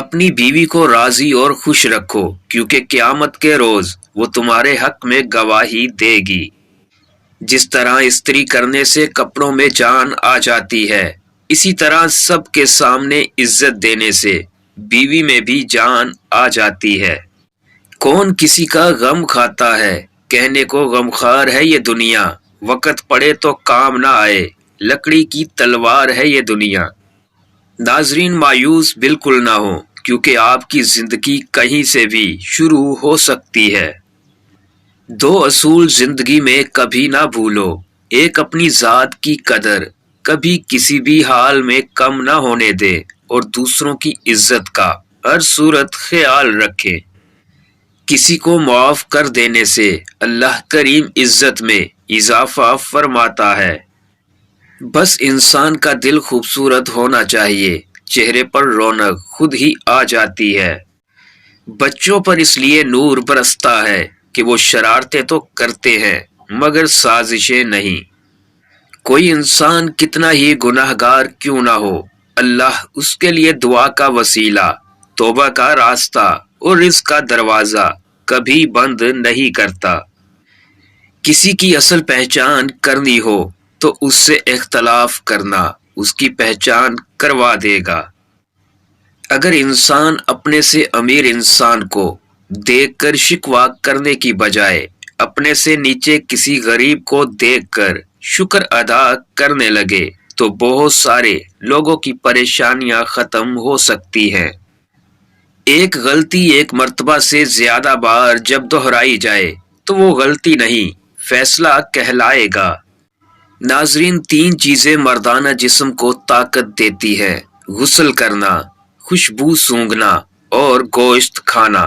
اپنی بیوی کو راضی اور خوش رکھو کیونکہ قیامت کے روز وہ تمہارے حق میں گواہی دے گی۔ جس طرح استری کرنے سے کپڑوں میں جان آ جاتی ہے، اسی طرح سب کے سامنے عزت دینے سے بیوی میں بھی جان آ جاتی ہے۔ کون کسی کا غم کھاتا ہے، کہنے کو غمخوار ہے یہ دنیا، وقت پڑے تو کام نہ آئے، لکڑی کی تلوار ہے یہ دنیا۔ ناظرین، مایوس بالکل نہ ہو کیونکہ آپ کی زندگی کہیں سے بھی شروع ہو سکتی ہے۔ دو اصول زندگی میں کبھی نہ بھولو، ایک اپنی ذات کی قدر کبھی کسی بھی حال میں کم نہ ہونے دے، اور دوسروں کی عزت کا ہر صورت خیال رکھے۔ کسی کو معاف کر دینے سے اللہ کریم عزت میں اضافہ فرماتا ہے۔ بس انسان کا دل خوبصورت ہونا چاہیے، چہرے پر رونق خود ہی آ جاتی ہے۔ بچوں پر اس لیے نور برستا ہے کہ وہ شرارتیں تو کرتے ہیں مگر سازشیں نہیں۔ کوئی انسان کتنا ہی گناہ گار کیوں نہ ہو، اللہ اس کے لیے دعا کا وسیلہ، توبہ کا راستہ اور رزق کا دروازہ کبھی بند نہیں کرتا۔ کسی کی اصل پہچان کرنی ہو تو اس سے اختلاف کرنا اس کی پہچان کروا دے گا۔ اگر انسان اپنے سے امیر انسان کو دیکھ کر شکوہ کرنے کی بجائے اپنے سے نیچے کسی غریب کو دیکھ کر شکر ادا کرنے لگے تو بہت سارے لوگوں کی پریشانیاں ختم ہو سکتی ہیں۔ ایک غلطی ایک مرتبہ سے زیادہ بار جب دہرائی جائے تو وہ غلطی نہیں، فیصلہ کہلائے گا۔ ناظرین، تین چیزیں مردانہ جسم کو طاقت دیتی ہے: غسل کرنا، خوشبو سونگھنا اور گوشت کھانا۔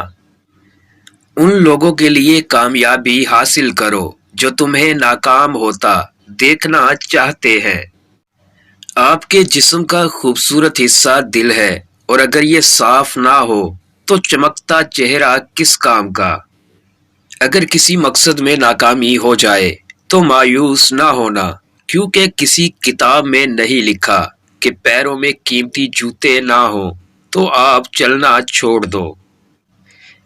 ان لوگوں کے لیے کامیابی حاصل کرو جو تمہیں ناکام ہوتا دیکھنا چاہتے ہیں۔ آپ کے جسم کا خوبصورت حصہ دل ہے، اور اگر یہ صاف نہ ہو تو چمکتا چہرہ کس کام کا؟ اگر کسی مقصد میں ناکامی ہو جائے تو مایوس نہ ہونا، کیونکہ کسی کتاب میں نہیں لکھا کہ پیروں میں قیمتی جوتے نہ ہوں تو آپ چلنا چھوڑ دو۔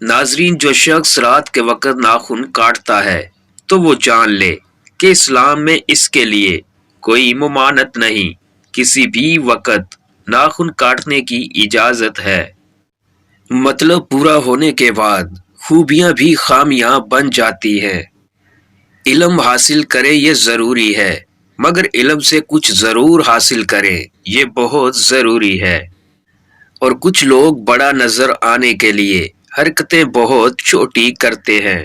ناظرین، جو شخص رات کے وقت ناخن کاٹتا ہے تو وہ جان لے کہ اسلام میں اس کے لیے کوئی ممانعت نہیں، کسی بھی وقت ناخن کاٹنے کی اجازت ہے۔ مطلب پورا ہونے کے بعد خوبیاں بھی خامیاں بن جاتی ہیں۔ علم حاصل کرے یہ ضروری ہے، مگر علم سے کچھ ضرور حاصل کریں یہ بہت ضروری ہے۔ اور کچھ لوگ بڑا نظر آنے کے لیے حرکتیں بہت چھوٹی کرتے ہیں۔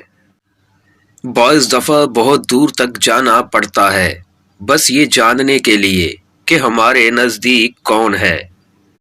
بعض دفعہ بہت دور تک جانا پڑتا ہے بس یہ جاننے کے لیے کہ ہمارے نزدیک کون ہے۔